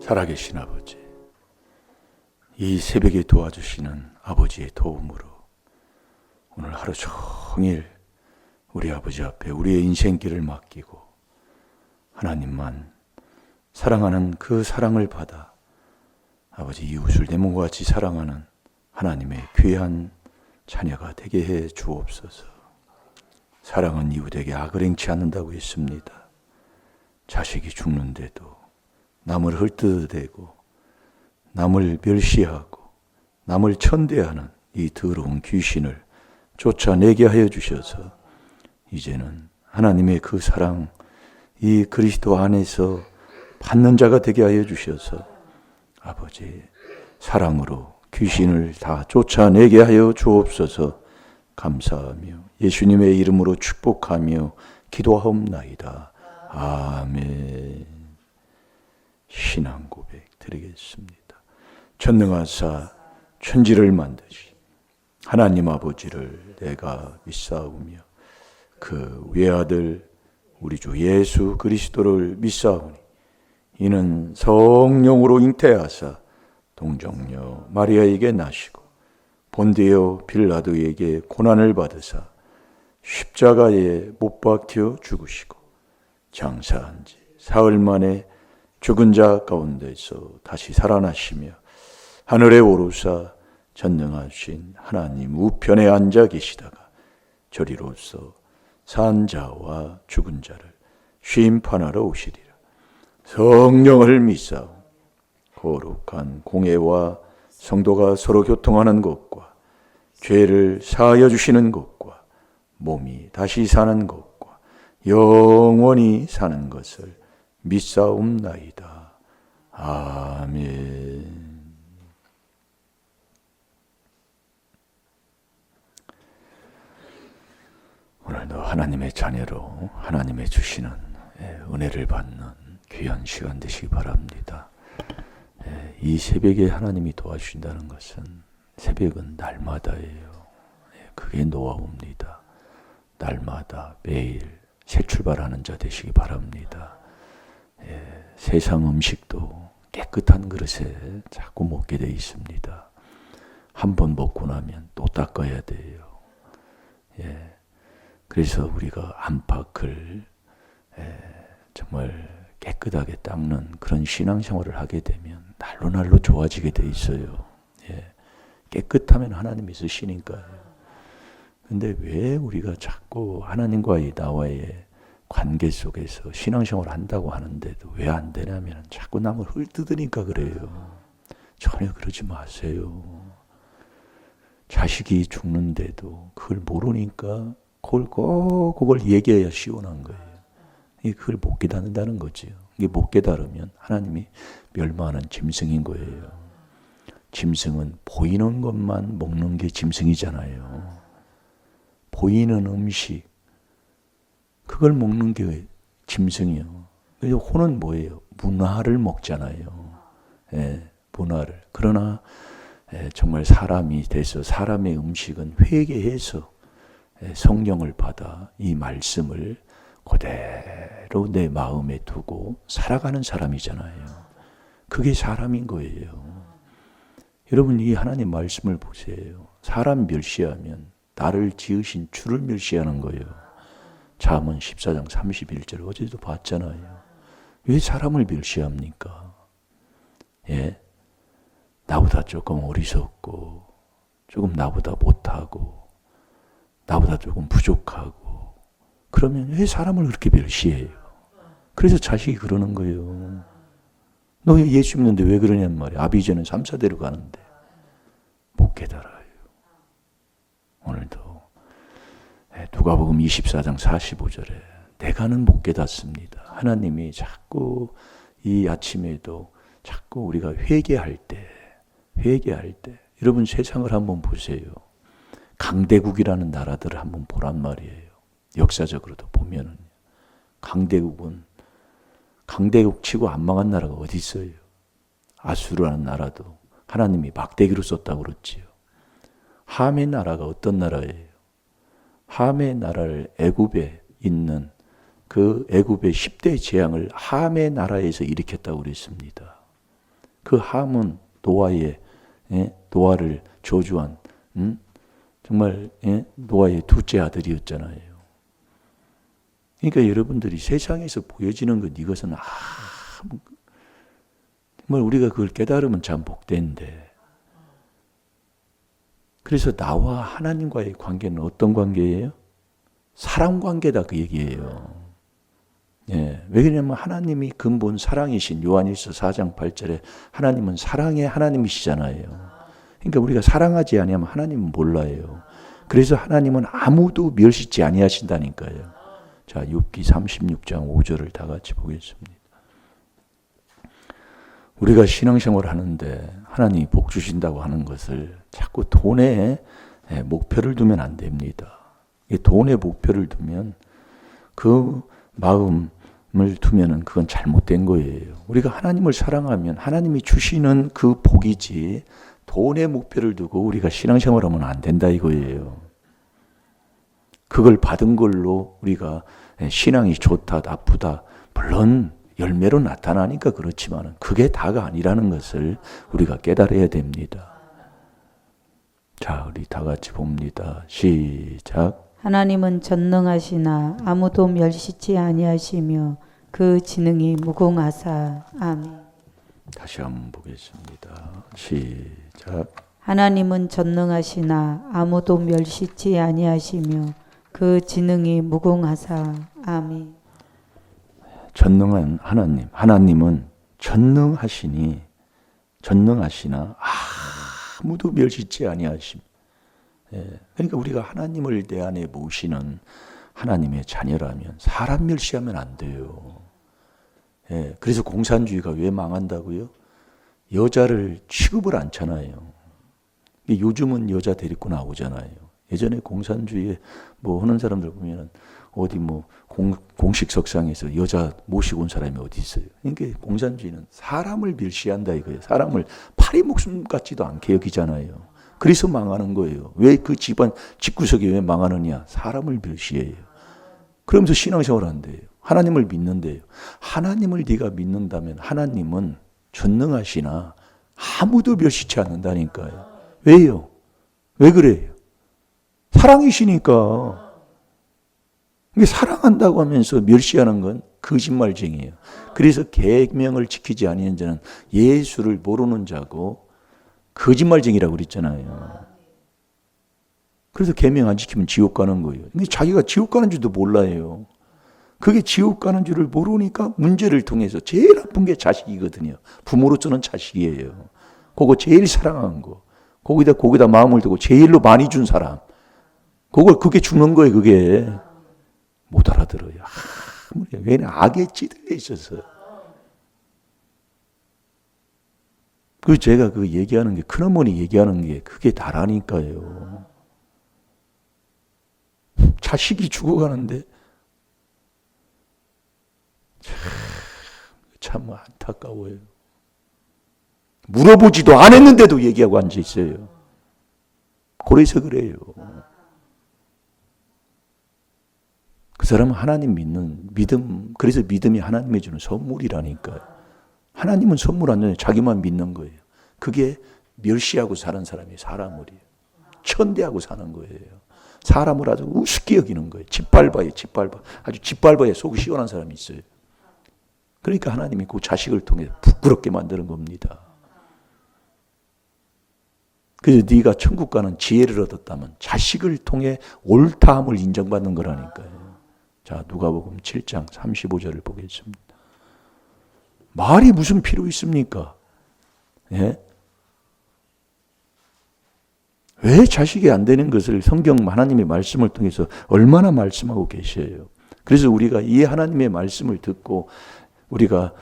살아계신 아버지, 이 새벽에 도와주시는 아버지의 도움으로 오늘 하루 종일 우리 아버지 앞에 우리의 인생길을 맡기고 하나님만 사랑하는 그 사랑을 받아 아버지 이웃을 내 몸과 같이 사랑하는 하나님의 귀한 자녀가 되게 해 주옵소서. 사랑은 이웃에게 악을 행치 않는다고 했습니다. 자식이 죽는데도 남을 헐뜯어대고 남을 멸시하고 남을 천대하는 이 더러운 귀신을 쫓아내게 하여 주셔서 이제는 하나님의 그 사랑, 이 그리스도 안에서 받는 자가 되게 하여 주셔서 아버지 사랑으로 귀신을 다 쫓아내게 하여 주옵소서. 감사하며 예수님의 이름으로 축복하며 기도하옵나이다. 아멘. 신앙 고백 드리겠습니다. 전능하사 천지를 만드시 하나님 아버지를 내가 믿사오며 그 외아들 우리 주 예수 그리스도를 믿사오니 이는 성령으로 잉태하사 동정녀 마리아에게 나시고 본디오 빌라도에게 고난을 받으사 십자가에 못 박혀 죽으시고 장사한 지 사흘 만에 죽은 자 가운데서 다시 살아나시며 하늘에 오르사 전능하신 하나님 우편에 앉아 계시다가 저리로서 산 자와 죽은 자를 심판하러 오시리라. 성령을 믿사오. 거룩한 공회와 성도가 서로 교통하는 것과 죄를 사하여 주시는 것과 몸이 다시 사는 것과 영원히 사는 것을 믿사옵나이다. 아멘. 오늘도 하나님의 자녀로 하나님의 주시는 은혜를 받는 귀한 시간 되시기 바랍니다. 이 새벽에 하나님이 도와주신다는 것은 새벽은 날마다예요. 그게 노하우입니다. 날마다 매일 새 출발하는 자 되시기 바랍니다. 세상 음식도 깨끗한 그릇에 자꾸 먹게 돼 있습니다. 한 번 먹고 나면 또 닦아야 돼요. 그래서 우리가 안팎을 정말 깨끗하게 닦는 그런 신앙생활을 하게 되면 날로 날로 좋아지게 돼 있어요. 깨끗하면 하나님이 쓰시니까요. 근데 왜 우리가 자꾸 하나님과의 나와의 관계 속에서 신앙생활을 한다고 하는데도 왜 안 되냐면 자꾸 남을 헐뜯으니까 그래요. 전혀 그러지 마세요. 자식이 죽는데도 그걸 모르니까 그걸 얘기해야 시원한 거예요. 그걸 못 깨닫는다는 거죠. 이게 못 깨달으면 하나님이 멸망하는 짐승인 거예요. 짐승은 보이는 것만 먹는 게 짐승이잖아요. 보이는 음식, 그걸 먹는 게 짐승이요. 그래서 혼은 뭐예요? 문화를 먹잖아요. 문화를. 그러나 정말 사람이 돼서 사람의 음식은 회개해서 성령을 받아 이 말씀을 그대로 내 마음에 두고 살아가는 사람이잖아요. 그게 사람인 거예요. 여러분 이 하나님 말씀을 보세요. 사람 멸시하면 나를 지으신 주를 멸시하는 거예요. 잠언 14장 31절 어제도 봤잖아요. 왜 사람을 멸시합니까? 나보다 조금 어리석고 조금 나보다 못하고 나보다 조금 부족하고 그러면 왜 사람을 그렇게 멸시해요? 그래서 자식이 그러는 거예요. 너 예수 믿는데 왜 그러냔 말이야. 아비제는 3, 4대로 가는데 못 깨달아요. 오늘도 누가복음 24장 45절에 내가는 못 깨닫습니다. 하나님이 자꾸 이 아침에도 자꾸 우리가 회개할 때 여러분 세상을 한번 보세요. 강대국이라는 나라들을 한번 보란 말이에요. 역사적으로도 보면은 강대국 치고 안 망한 나라가 어디 있어요? 아수르라는 나라도 하나님이 막대기로 썼다고 그랬지요. 함의 나라가 어떤 나라예요? 함의 나라를 애굽에 있는 그 애굽의 10대 재앙을 함의 나라에서 일으켰다고 그랬습니다. 그 함은 노아의 노아를 저주한 정말 노아의 둘째 아들이었잖아요. 그러니까 여러분들이 세상에서 보여지는 것 이것은 정말 우리가 그걸 깨달으면 참 복된데, 그래서 나와 하나님과의 관계는 어떤 관계예요? 사랑 관계다 그 얘기예요. 왜 그러냐면 하나님이 근본 사랑이신 요한일서 4장 8절에 하나님은 사랑의 하나님이시잖아요. 그러니까 우리가 사랑하지 아니하면 하나님은 몰라요. 그래서 하나님은 아무도 멸시치 아니하신다니까요. 자, 욥기 36장 5절을 다 같이 보겠습니다. 우리가 신앙생활을 하는데 하나님이 복 주신다고 하는 것을 자꾸 돈에 목표를 두면 안 됩니다. 돈에 목표를 두면 그 마음을 두면은 그건 잘못된 거예요. 우리가 하나님을 사랑하면 하나님이 주시는 그 복이지 돈의 목표를 두고 우리가 신앙생활하면 안 된다 이거예요. 그걸 받은 걸로 우리가 신앙이 좋다 나쁘다 물론 열매로 나타나니까 그렇지만 그게 다가 아니라는 것을 우리가 깨달아야 됩니다. 자, 우리 다 같이 봅니다. 시작. 하나님은 전능하시나 아무도 멸시치 아니하시며 그 지능이 무궁하사. 아멘. 다시 한번 보겠습니다. 시작. 하나님은 전능하시나 아무도 멸시치 아니하시며 그 지능이 무궁하사. 아멘. 전능한 하나님, 하나님은 전능하시나 아무도 멸시치 아니하심. 그러니까 우리가 하나님을 내 안에 모시는 하나님의 자녀라면 사람 멸시하면 안 돼요. 그래서 공산주의가 왜 망한다고요? 여자를 취급을 않잖아요. 요즘은 여자 데리고 나오잖아요. 예전에 공산주의에 뭐 하는 사람들 보면은 어디 뭐 공식 석상에서 여자 모시고 온 사람이 어디 있어요. 그러니까 공산주의는 사람을 멸시한다 이거예요. 사람을 파리 목숨 같지도 않게 여기잖아요. 그래서 망하는 거예요. 왜 그 집안 집구석이 왜 망하느냐? 사람을 멸시해요. 그러면서 신앙생활 한대요. 하나님을 믿는데요. 하나님을 네가 믿는다면 하나님은 전능하시나 아무도 멸시치 않는다니까요. 왜요? 왜 그래요? 사랑이시니까. 사랑한다고 하면서 멸시하는 건 거짓말쟁이에요. 그래서 계명을 지키지 아니한 자는 예수를 모르는 자고 거짓말쟁이라고 그랬잖아요. 그래서 계명 안 지키면 지옥 가는 거예요. 근데 자기가 지옥 가는 줄도 몰라요. 그게 지옥 가는 줄을 모르니까 문제를 통해서 제일 나쁜 게 자식이거든요. 부모로서는 자식이에요. 그거 제일 사랑한 거. 거기다 마음을 두고 제일로 많이 준 사람. 그게 죽는 거예요, 그게. 못 알아들어요. 왜냐면 악에 찌들려 있어서. 제가 얘기하는 게, 큰어머니 얘기하는 게 그게 다라니까요. 자식이 죽어가는데, 참 안타까워요. 물어보지도 않았는데도 얘기하고 앉아있어요. 그래서 그래요. 그 사람은 하나님 믿는 믿음, 그래서 믿음이 하나님이 주는 선물이라니까요. 하나님은 선물 안 줘요. 자기만 믿는 거예요. 그게 멸시하고 사는 사람이 사람을이에요. 천대하고 사는 거예요. 사람을 아주 우습게 여기는 거예요. 짓밟아요. 아주 짓밟아야 속이 시원한 사람이 있어요. 그러니까 하나님이 그 자식을 통해 부끄럽게 만드는 겁니다. 그래서 네가 천국 가는 지혜를 얻었다면 자식을 통해 옳다함을 인정받는 거라니까요. 자, 누가복음 7장 35절을 보겠습니다. 말이 무슨 필요 있습니까? 예? 왜 자식이 안 되는 것을 성경 하나님의 말씀을 통해서 얼마나 말씀하고 계셔요. 그래서 우리가 이 하나님의 말씀을 듣고 우리가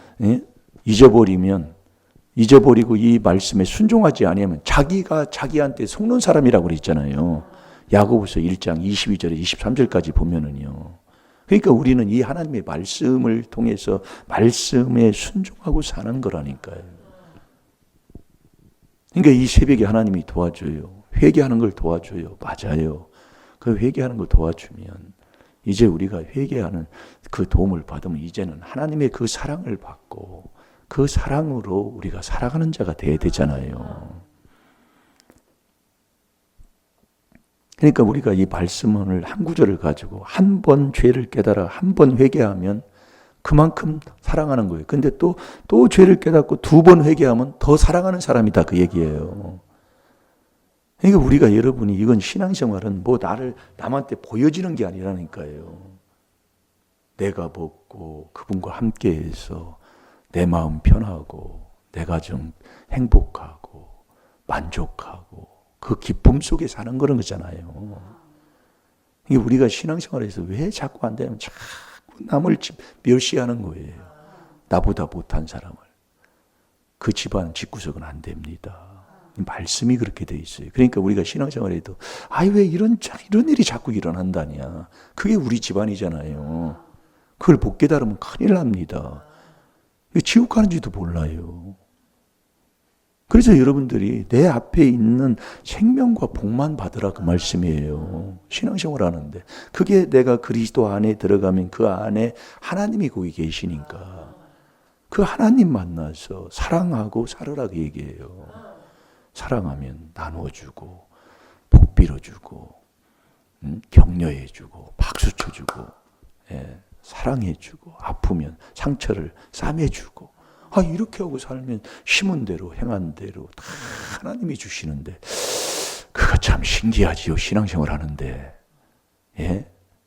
잊어버리고 이 말씀에 순종하지 아니하면 자기가 자기한테 속는 사람이라고 그랬잖아요. 야고보서 1장 22절에 23절까지 보면은요. 그러니까 우리는 이 하나님의 말씀을 통해서 말씀에 순종하고 사는 거라니까요. 그러니까 이 새벽에 하나님이 도와줘요. 회개하는 걸 도와줘요. 맞아요. 그 회개하는 걸 도와주면 이제 우리가 회개하는 그 도움을 받으면 이제는 하나님의 그 사랑을 받고 그 사랑으로 우리가 살아가는 자가 돼야 되잖아요. 그러니까 우리가 이 말씀을 한 구절을 가지고 한 번 죄를 깨달아 한 번 회개하면 그만큼 사랑하는 거예요. 근데 또 죄를 깨닫고 두 번 회개하면 더 사랑하는 사람이다 그 얘기예요. 그러니까 우리가 여러분이 이건 신앙생활은 뭐 남한테 보여지는 게 아니라니까요. 내가 먹고 그분과 함께해서 내 마음 편하고 내 가정 행복하고 만족하고 그 기쁨 속에 사는 그런 거잖아요. 이게 우리가 신앙생활에서 왜 자꾸 안 되냐면 자꾸 남을 멸시하는 거예요. 나보다 못한 사람을. 그 집안 집구석은 안 됩니다. 말씀이 그렇게 돼 있어요. 그러니까 우리가 신앙생활에도 왜 이런 일이 자꾸 일어난다냐. 그게 우리 집안이잖아요. 그걸 못 깨달으면 큰일 납니다. 지옥 가는지도 몰라요. 그래서 여러분들이 내 앞에 있는 생명과 복만 받으라 그 말씀이에요. 신앙생활 하는데 그게 내가 그리스도 안에 들어가면 그 안에 하나님이 거기 계시니까 그 하나님 만나서 사랑하고 살으라 그 얘기예요. 사랑하면 나누어주고 복 빌어주고 격려해주고 박수 쳐주고 사랑해주고 아프면 상처를 싸매주고 이렇게 하고 살면 심은 대로 행한 대로 다 하나님이 주시는데 그거 참 신기하지요. 신앙생활 하는데.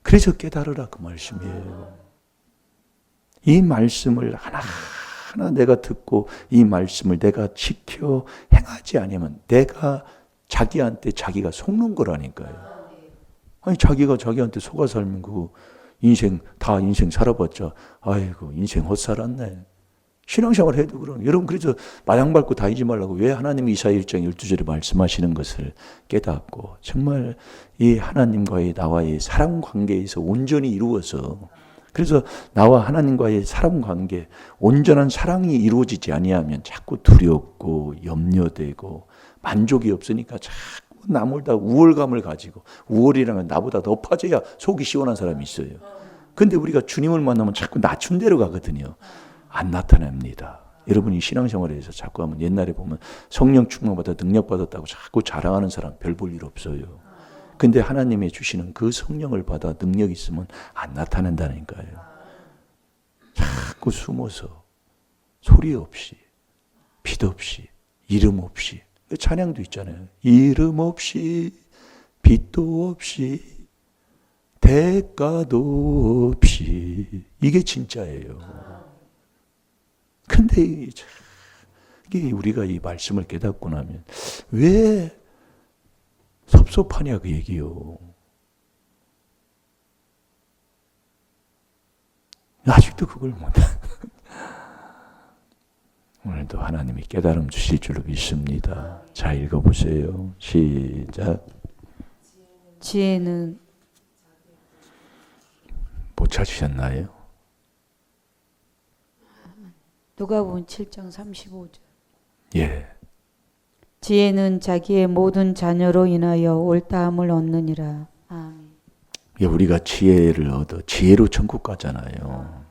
그래서 깨달으라 그 말씀이에요. 이 말씀을 하나하나 내가 듣고 이 말씀을 내가 지켜 행하지 않으면 내가 자기한테 자기가 속는 거라니까요. 자기가 자기한테 속아 살면 그 인생 살아봤자 아이고 인생 헛살았네. 신앙생활 해도 그럼 여러분 그래서 마양 밟고 다니지 말라고 왜 하나님이 이사야 1장 12절에 말씀하시는 것을 깨닫고 정말 이 하나님과의 나와의 사랑 관계에서 온전히 이루어서 그래서 나와 하나님과의 사랑 관계 온전한 사랑이 이루어지지 아니하면 자꾸 두렵고 염려되고 만족이 없으니까 자꾸 나물다 우월감을 가지고 우월이라면 나보다 높아져야 속이 시원한 사람이 있어요. 근데 우리가 주님을 만나면 자꾸 낮춘 데로 가거든요. 안 나타납니다. 여러분이 신앙생활에서 자꾸 하면 옛날에 보면 성령 충만받아 능력받았다고 자꾸 자랑하는 사람 별 볼 일 없어요. 근데 하나님이 주시는 그 성령을 받아 능력이 있으면 안 나타낸다니까요. 자꾸 숨어서 소리 없이 빛 없이 이름 없이 찬양도 있잖아요. 이름 없이 빛도 없이 대가도 없이 이게 진짜예요. 근데 이게 우리가 이 말씀을 깨닫고 나면 왜 섭섭하냐 그 얘기요. 아직도 그걸 못해. 오늘도 하나님이 깨달음 주실 줄로 믿습니다. 자 읽어보세요. 시작. 지혜는 못 찾으셨나요? 누가복음 7장 35절. 예. 지혜는 자기의 모든 자녀로 인하여 옳다함을 얻느니라. 아멘. 우리가 지혜를 얻어 지혜로 천국 가잖아요.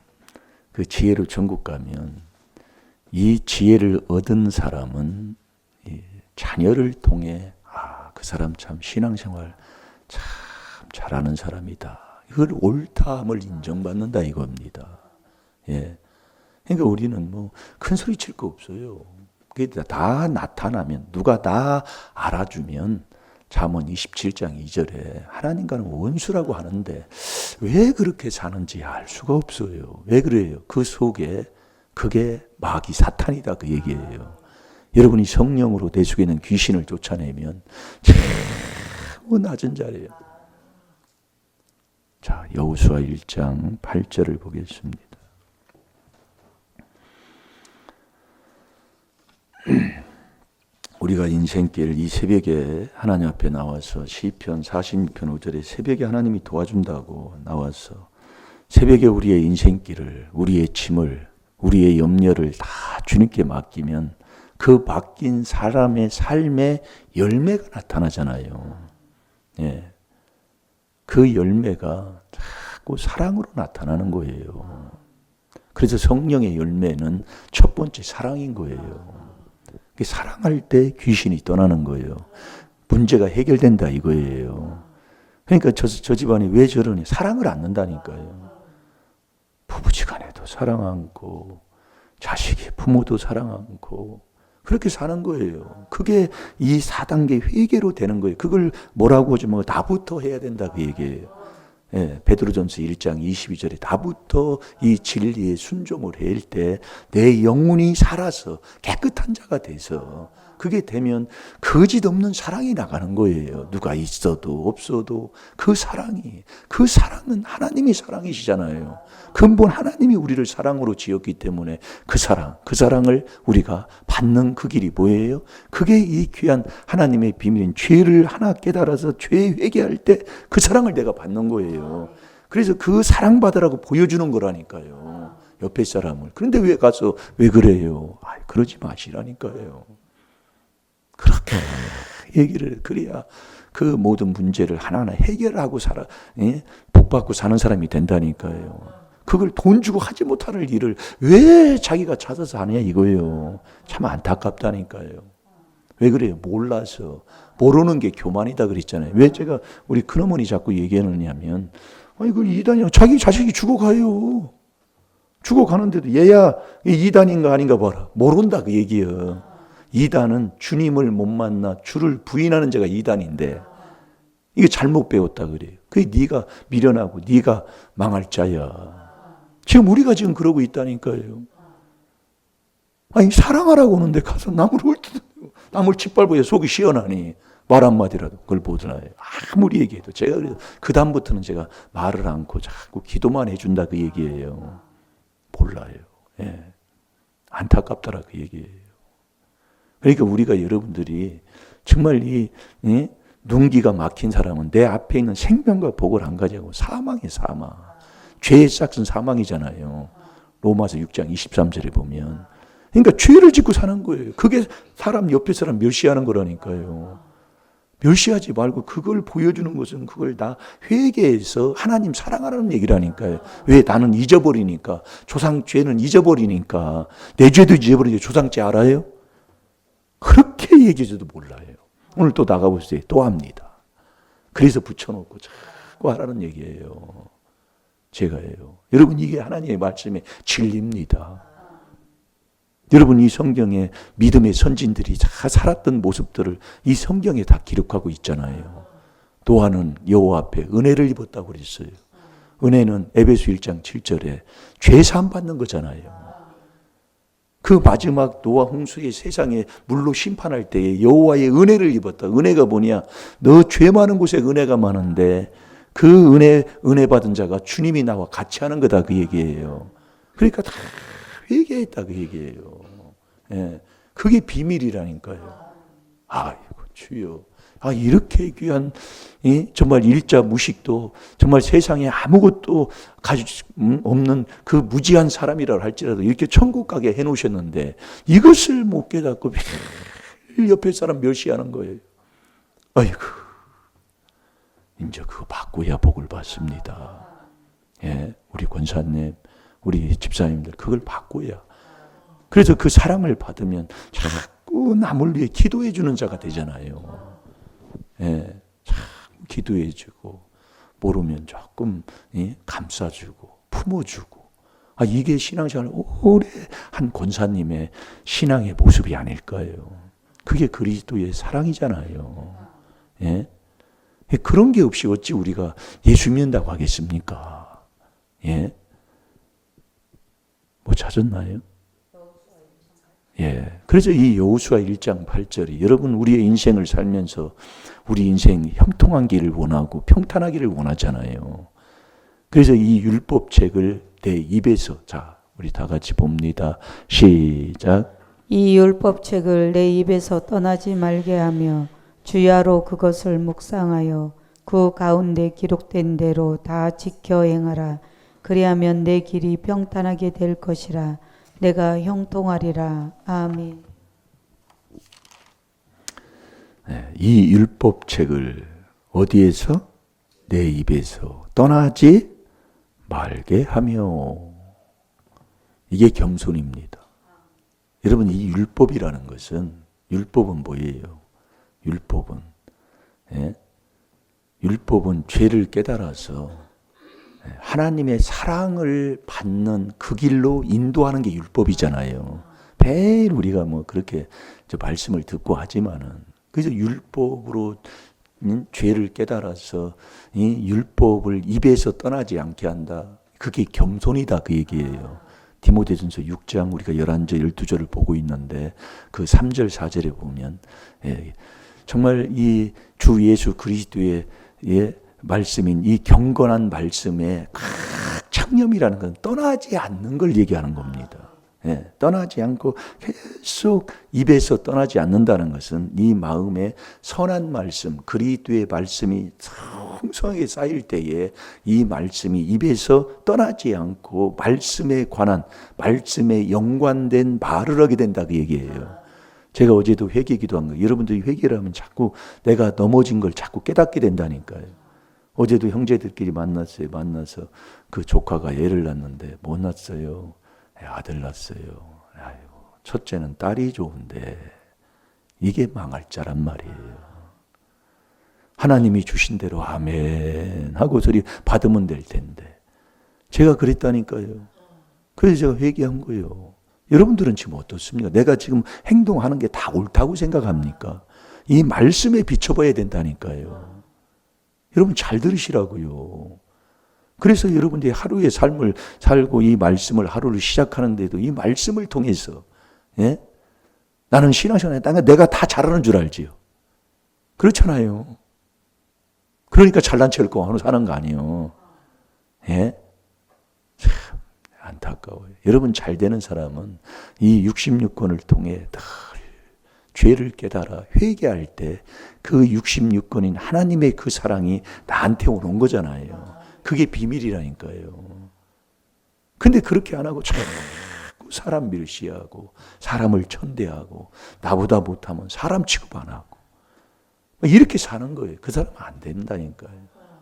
그 지혜로 천국 가면 이 지혜를 얻은 사람은 이 자녀를 통해 그 사람 참 신앙생활 참 잘하는 사람이다. 이걸 옳다함을 인정받는다 이겁니다. 예. 그러니까 우리는 뭐 큰 소리 칠 거 없어요. 그게 다 나타나면 누가 다 알아주면 잠언 27장 2절에 하나님과는 원수라고 하는데 왜 그렇게 사는지 알 수가 없어요. 왜 그래요? 그 속에 그게 마귀 사탄이다 그 얘기예요. 여러분이 성령으로 내 속에 있는 귀신을 쫓아내면 최고 낮은 자리예요. 자, 여호수아 1장 8절을 보겠습니다. 우리가 인생길 이 새벽에 하나님 앞에 나와서 시편 46편 5절에 새벽에 하나님이 도와준다고 나와서 새벽에 우리의 인생길을 우리의 짐을 우리의 염려를 다 주님께 맡기면 그 맡긴 사람의 삶의 열매가 나타나잖아요. 예. 그 열매가 자꾸 사랑으로 나타나는 거예요. 그래서 성령의 열매는 첫 번째 사랑인 거예요. 사랑할 때 귀신이 떠나는 거예요. 문제가 해결된다 이거예요. 그러니까 저 집안이 왜 저러니? 사랑을 않는다니까요. 부부지간에도 사랑 않고 자식이 부모도 사랑 않고 그렇게 사는 거예요. 그게 이 4단계 회개로 되는 거예요. 그걸 뭐라고 하지 뭐 나부터 해야 된다 그 얘기예요. 예, 베드로전서 1장 22절에 나부터 이 진리에 순종을 할 때 내 영혼이 살아서 깨끗한 자가 돼서 그게 되면 거짓 없는 사랑이 나가는 거예요. 누가 있어도 없어도 그 사랑은 하나님이 사랑이시잖아요. 근본 하나님이 우리를 사랑으로 지었기 때문에 그 사랑을 우리가 받는 그 길이 뭐예요? 그게 이 귀한 하나님의 비밀인 죄를 하나 깨달아서 죄 회개할 때 그 사랑을 내가 받는 거예요. 그래서 그 사랑받으라고 보여주는 거라니까요. 옆에 사람을. 그런데 왜 가서 왜 그래요? 그러지 마시라니까요. 그렇게 얘기를 그래야 그 모든 문제를 하나하나 해결하고 복받고 사는 사람이 된다니까요. 그걸 돈 주고 하지 못할 일을 왜 자기가 찾아서 하냐 이거예요. 참 안타깝다니까요. 왜 그래요? 몰라서. 모르는 게 교만이다 그랬잖아요. 왜 제가 우리 큰어머니 자꾸 얘기하느냐면 그 이단이야. 자기 자식이 죽어가요. 죽어가는데도 얘야 이단인가 아닌가 봐라. 모른다 그 얘기예요. 이단은 주님을 못 만나 주를 부인하는 자가 이단인데 이게 잘못 배웠다 그래요. 그게 네가 미련하고 네가 망할 자야. 지금 우리가 지금 그러고 있다니까요. 사랑하라고 하는데 가서 남을 짓밟아야 속이 시원하니 말 한마디라도 그걸 보더라요. 아무리 얘기해도 제가 그래서 그 다음부터는 제가 말을 않고 자꾸 기도만 해준다 그 얘기예요. 몰라요. 예. 안타깝더라 그 얘기예요. 그러니까 우리가 여러분들이 정말 눈기가 막힌 사람은 내 앞에 있는 생명과 복을 안 가지고 사망이에요. 사망. 죄의 싹은 사망이잖아요. 로마서 6장 23절에 보면. 그러니까 죄를 짓고 사는 거예요. 그게 사람 옆에 사람 멸시하는 거라니까요. 멸시하지 말고 그걸 보여주는 것은 그걸 다 회개해서 하나님 사랑하라는 얘기라니까요. 왜? 나는 잊어버리니까. 조상 죄는 잊어버리니까. 내 죄도 잊어버리죠. 조상죄 알아요? 그렇게 얘기해줘도 몰라요. 오늘 또 나가보세요. 또 합니다. 그래서 붙여놓고 자꾸 하라는 얘기예요. 제가요. 여러분 이게 하나님의 말씀의 진리입니다. 여러분 이 성경에 믿음의 선진들이 다 살았던 모습들을 이 성경에 다 기록하고 있잖아요. 노아는 여호와 앞에 은혜를 입었다고 그랬어요. 은혜는 에베소 1장 7절에 죄 사함 받는 거잖아요. 그 마지막 노아 홍수의 세상에 물로 심판할 때에 여호와의 은혜를 입었다. 은혜가 뭐냐? 너 죄 많은 곳에 은혜가 많은데 그 은혜 받은 자가 주님이 나와 같이 하는 거다 그 얘기예요. 그러니까 다 회개했다 그 얘기예요. 예, 그게 비밀이라니까요. 아이고 주여. 이렇게 귀한 정말 일자 무식도 정말 세상에 아무것도 가지고 없는 그 무지한 사람이라 할지라도 이렇게 천국 가게 해놓으셨는데 이것을 못 깨닫고 매일 옆에 사람 멸시하는 거예요. 아이고 이제 그거 바꿔야 복을 받습니다. 예, 우리 권사님 우리 집사님들 그걸 바꿔야. 그래서 그 사랑을 받으면 자꾸 남을 위해 기도해 주는 자가 되잖아요. 예, 참 기도해주고 모르면 조금 감싸주고 품어주고 이게 신앙생활 오래 한 권사님의 신앙의 모습이 아닐까요? 그게 그리스도의 사랑이잖아요. 예? 그런 게 없이 어찌 우리가 예수 믿는다고 하겠습니까? 예? 뭐 찾았나요? 예. 그래서 이 여호수아 1장 8절이 여러분 우리의 인생을 살면서 우리 인생 형통한 길을 원하고 평탄하기를 원하잖아요. 그래서 이 율법책을 내 입에서 우리 다 같이 봅니다. 시작. 이 율법책을 내 입에서 떠나지 말게 하며 주야로 그것을 묵상하여 그 가운데 기록된 대로 다 지켜 행하라. 그리하면 내 길이 평탄하게 될 것이라. 내가 형통하리라. 아멘. 네, 이 율법책을 어디에서? 내 입에서 떠나지 말게 하며. 이게 겸손입니다. 여러분, 이 율법이라는 것은, 율법은 뭐예요? 율법은, 예? 율법은 죄를 깨달아서 하나님의 사랑을 받는 그 길로 인도하는 게 율법이잖아요. 매일 우리가 뭐 그렇게 저 말씀을 듣고 하지만은, 그래서 율법으로 죄를 깨달아서 이 율법을 입에서 떠나지 않게 한다. 그게 겸손이다, 그 얘기예요. 디모데전서 6장 우리가 11절 12절을 보고 있는데 그 3절 4절에 보면 정말 이 주 예수 그리스도의 말씀인 이 경건한 말씀의 창념이라는 건 떠나지 않는 걸 얘기하는 겁니다. 떠나지 않고 계속 입에서 떠나지 않는다는 것은 이 마음에 선한 말씀, 그리스도의 말씀이 풍성하게 쌓일 때에 이 말씀이 입에서 떠나지 않고 말씀에 관한, 말씀에 연관된 말을 하게 된다, 그 얘기예요. 제가 어제도 회개 기도한 거예요. 여러분들이 회개를 하면 자꾸 내가 넘어진 걸 자꾸 깨닫게 된다니까요. 어제도 형제들끼리 만났어요. 만나서 그 조카가 애를 낳는데 못 낳았어요. 아들 낳았어요. 아이고, 첫째는 딸이 좋은데 이게 망할 자란 말이에요. 하나님이 주신 대로 아멘 하고 소리 받으면 될 텐데. 제가 그랬다니까요. 그래서 제가 회개한 거예요. 여러분들은 지금 어떻습니까? 내가 지금 행동하는 게 다 옳다고 생각합니까? 이 말씀에 비춰봐야 된다니까요. 여러분 잘 들으시라고요. 그래서 여러분들이 하루의 삶을 살고 이 말씀을 하루를 시작하는데도 이 말씀을 통해서 나는 신앙생활에 내가 다 잘하는 줄 알지요. 그렇잖아요. 그러니까 잘난 체를 하고 사는 거 아니에요. 참 안타까워요. 여러분 잘 되는 사람은 이 66권을 통해 늘 죄를 깨달아 회개할 때 그 66권인 하나님의 그 사랑이 나한테 오는 거잖아요. 그게 비밀이라니까요. 근데 그렇게 안 하고 자꾸 사람 멸시하고 사람을 천대하고 나보다 못하면 사람 취급 안 하고 이렇게 사는 거예요. 그 사람은 안 된다니까요.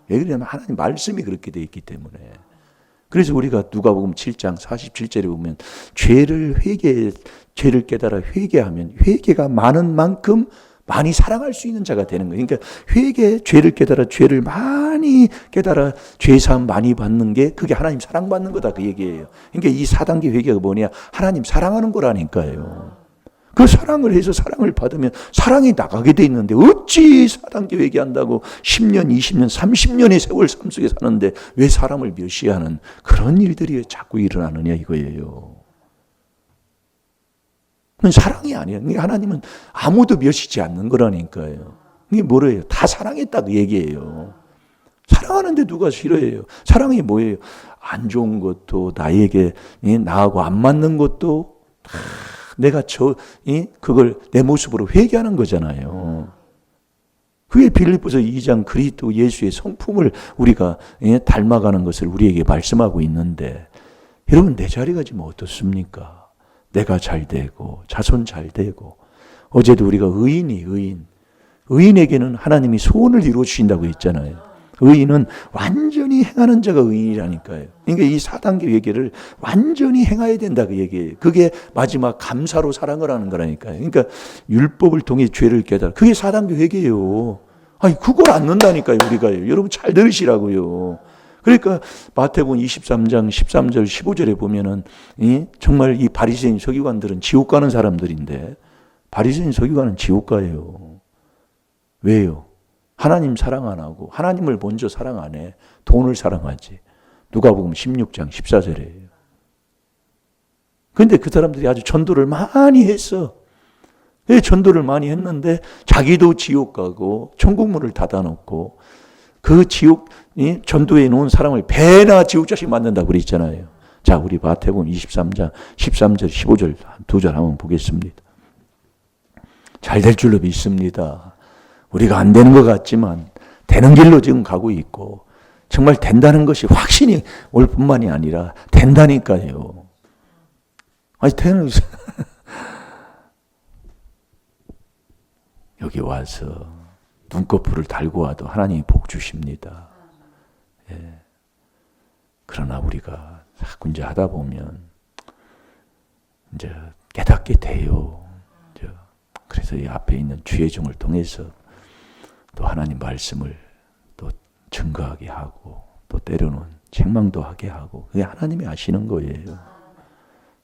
왜 그러냐면 하나님 말씀이 그렇게 돼 있기 때문에. 그래서 우리가 누가복음 7장 47절에 보면 죄를 깨달아 회개하면 회개가 많은 만큼 많이 사랑할 수 있는 자가 되는 거예요. 그러니까 죄를 깨달아 죄를 많이 깨달아 죄사함 많이 받는 게 그게 하나님 사랑받는 거다, 그 얘기예요. 그러니까 이 4단계 회개가 뭐냐? 하나님 사랑하는 거라니까요. 그 사랑을 해서 사랑을 받으면 사랑이 나가게 돼 있는데 어찌 4단계 회개한다고 10년, 20년, 30년의 세월 삶 속에 사는데 왜 사람을 멸시하는 그런 일들이 자꾸 일어나느냐 이거예요. 사랑이 아니에요. 하나님은 아무도 멸시지 않는 거라니까요. 이게 뭐래요? 다 사랑했다 그 얘기예요. 사랑하는데 누가 싫어해요? 사랑이 뭐예요? 안 좋은 것도 나에게 나하고 안 맞는 것도 내가 그걸 내 모습으로 회개하는 거잖아요. 그게 빌립보서 2장 그리스도 예수의 성품을 우리가 닮아가는 것을 우리에게 말씀하고 있는데 여러분 내 자리가 지금 어떻습니까? 내가 잘 되고 자손 잘 되고 어제도 우리가 의인에게는 하나님이 소원을 이루어 주신다고 했잖아요. 의인은 완전히 행하는 자가 의인이라니까요. 그러니까 이 4단계 회개를 완전히 행해야 된다 그 얘기예요. 그게 마지막 감사로 사랑을 하는 거라니까요. 그러니까 율법을 통해 죄를 깨달아. 그게 4단계 회개예요. 아니 그걸 안 넣는다니까요 우리가요. 여러분 잘 들으시라고요. 그러니까 마태복음 23장 13절 15절에 보면은 정말 이 바리새인 서기관들은 지옥 가는 사람들인데 바리새인 서기관은 지옥 가요. 왜요? 하나님 사랑 안 하고 하나님을 먼저 사랑 안 해. 돈을 사랑하지. 누가복음 16장 14절이에요. 그런데 그 사람들이 아주 전도를 많이 했어. 왜 전도를 많이 했는데 자기도 지옥 가고 천국문을 닫아놓고 그 전도해 놓은 사람을 배나 지옥 자식 만든다고 그랬잖아요. 자, 우리 마태복음 23장 13절 15절 두 절 한번 보겠습니다. 잘 될 줄로 믿습니다. 우리가 안 되는 것 같지만 되는 길로 지금 가고 있고 정말 된다는 것이 확신이 올 뿐만이 아니라 된다니까요. 아니 되는 여기 와서 눈꺼풀을 달고 와도 하나님이 복 주십니다. 그러나 우리가 자꾸 이제 하다 보면 이제 깨닫게 돼요. 그래서 이 앞에 있는 주의 종을 통해서 또 하나님 말씀을 또 증거하게 하고 또 때로는 책망도 하게 하고 그게 하나님이 하시는 거예요.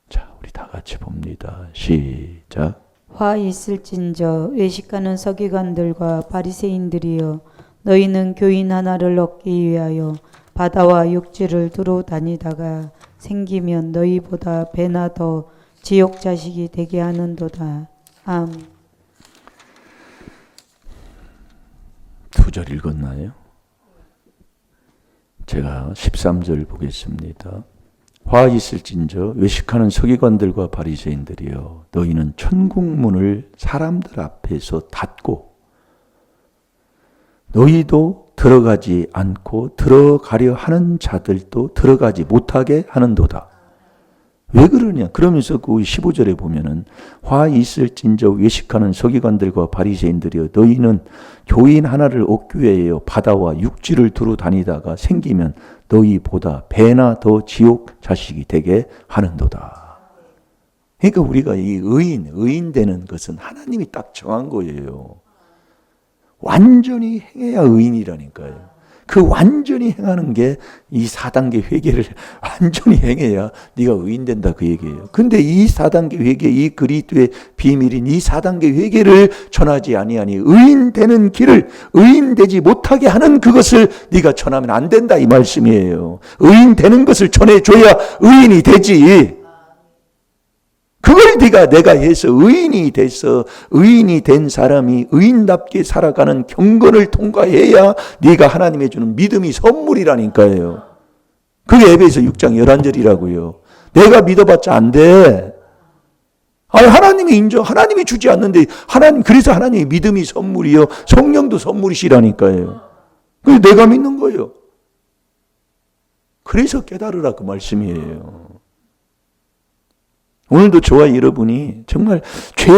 자, 우리 다 같이 봅니다. 시작. 화 있을진저 외식하는 서기관들과 바리새인들이여 너희는 교인 하나를 얻기 위하여 바다와 육지를 두루 다니다가 생기면 너희보다 배나 더 지옥 자식이 되게 하는도다. 아멘. 두 절 읽었나요? 제가 13절 보겠습니다. 화 있을진저 외식하는 서기관들과 바리새인들이여 너희는 천국문을 사람들 앞에서 닫고 너희도 들어가지 않고 들어가려 하는 자들도 들어가지 못하게 하는도다. 왜 그러냐? 그러면서 그 15절에 보면은 화 있을진저 외식하는 서기관들과 바리새인들이여 너희는 교인 하나를 얻기 위하여 바다와 육지를 두루 다니다가 생기면 너희보다 배나 더 지옥 자식이 되게 하는도다. 그러니까 우리가 이 의인 되는 것은 하나님이 딱 정한 거예요. 완전히 행해야 의인이라니까요. 그 완전히 행하는 게 이 4단계 회개를 완전히 행해야 네가 의인 된다 그 얘기예요. 근데 이 4단계 회개, 이 그리스도의 비밀인 이 4단계 회개를 전하지 아니하니 의인 되는 길을 의인 되지 못하게 하는 그것을 네가 전하면 안 된다 이 말씀이에요. 의인 되는 것을 전해줘야 의인이 되지. 그걸 내가 해서 의인이 돼서 의인이 된 사람이 의인답게 살아가는 경건을 통과해야 네가 하나님이 주는 믿음이 선물이라니까요. 그게 에베소 6장 11절이라고요. 내가 믿어봤자 안 돼. 아니 하나님이 하나님이 주지 않는데 그래서 하나님이 믿음이 선물이요 성령도 선물이시라니까요. 그래서 내가 믿는 거예요. 그래서 깨달으라 그 말씀이에요. 오늘도 저와 여러분이 정말 죄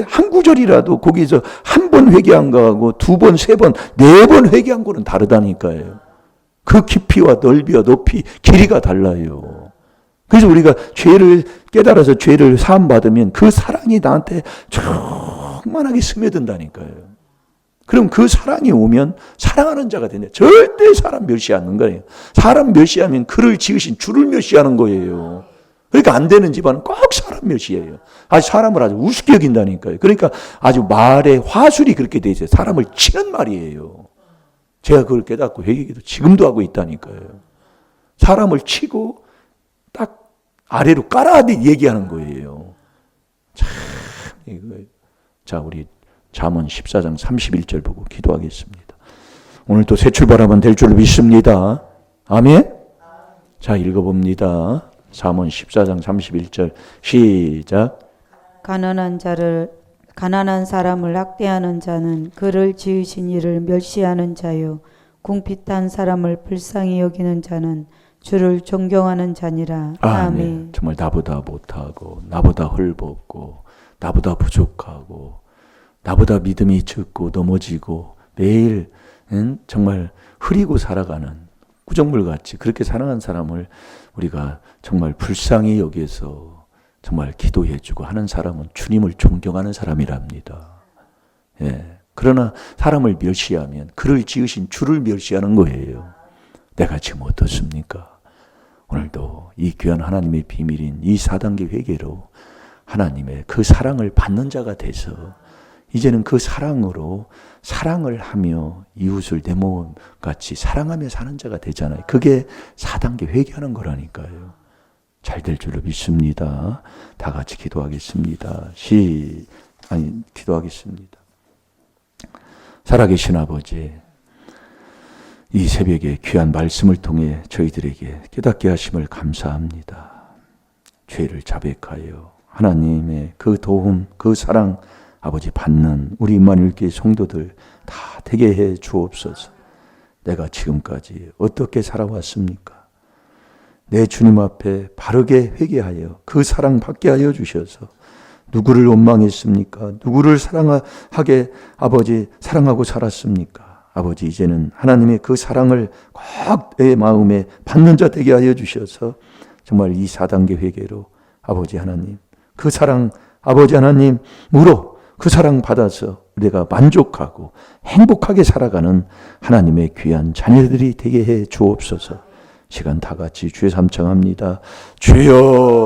한 구절이라도 거기서 한 번 회개한 거하고 두 번, 세 번, 네 번 회개한 거는 다르다니까요. 그 깊이와 넓이와 높이, 길이가 달라요. 그래서 우리가 죄를 깨달아서 죄를 사함받으면 그 사랑이 나한테 충만하게 스며든다니까요. 그럼 그 사랑이 오면 사랑하는 자가 된다. 절대 사람 멸시 않는 거예요. 사람 멸시하면 그를 지으신 주를 멸시하는 거예요. 그러니까 안 되는 집안은 꼭 사람 멸시해요. 사람을 아주 우습게 여긴다니까요. 그러니까 아주 말의 화술이 그렇게 돼 있어요. 사람을 치는 말이에요. 제가 그걸 깨닫고 회개기도 지금도 하고 있다니까요. 사람을 치고 딱 아래로 깔아 얘기하는 거예요. 참 이거예요. 자, 우리 잠언 14장 31절 보고 기도하겠습니다. 오늘 또 새 출발하면 될 줄 믿습니다. 아멘. 자, 읽어봅니다. 잠언 14장 31절 시작. 가난한 사람을 학대하는 자는 그를 지으신 이를 멸시하는 자요 궁핍한 사람을 불쌍히 여기는 자는 주를 존경하는 자니라. 아멘. 정말 나보다 못하고 나보다 헐벗고 나보다 부족하고 나보다 믿음이 적고 넘어지고 매일 정말 흐리고 살아가는 구정물같이 그렇게 살아가는 사람을 우리가 정말 불쌍히 여기서 정말 기도해주고 하는 사람은 주님을 존경하는 사람이랍니다. 예. 그러나 사람을 멸시하면 그를 지으신 주를 멸시하는 거예요. 내가 지금 어떻습니까? 오늘도 이 귀한 하나님의 비밀인 이 4단계 회개로 하나님의 그 사랑을 받는 자가 돼서 이제는 그 사랑으로 사랑을 하며 이웃을 내 몸같이 사랑하며 사는 자가 되잖아요. 그게 4단계 회개하는 거라니까요. 잘 될 줄로 믿습니다. 다 같이 기도하겠습니다. 기도하겠습니다. 살아계신 아버지, 이 새벽에 귀한 말씀을 통해 저희들에게 깨닫게 하심을 감사합니다. 죄를 자백하여 하나님의 그 도움, 그 사랑 아버지 받는 우리 임마누엘교회 성도들 다 되게 해 주옵소서. 내가 지금까지 어떻게 살아왔습니까? 내 주님 앞에 바르게 회개하여 그 사랑 받게 하여 주셔서 누구를 원망했습니까? 누구를 사랑하게 아버지 사랑하고 살았습니까? 아버지 이제는 하나님의 그 사랑을 꼭 내 마음에 받는 자 되게 하여 주셔서 정말 이 4단계 회개로 아버지 하나님 그 사랑 아버지 하나님 무로 그 사랑 받아서 우리가 만족하고 행복하게 살아가는 하나님의 귀한 자녀들이 되게 해 주옵소서. 시간 다 같이 주의 삼창합니다. 주여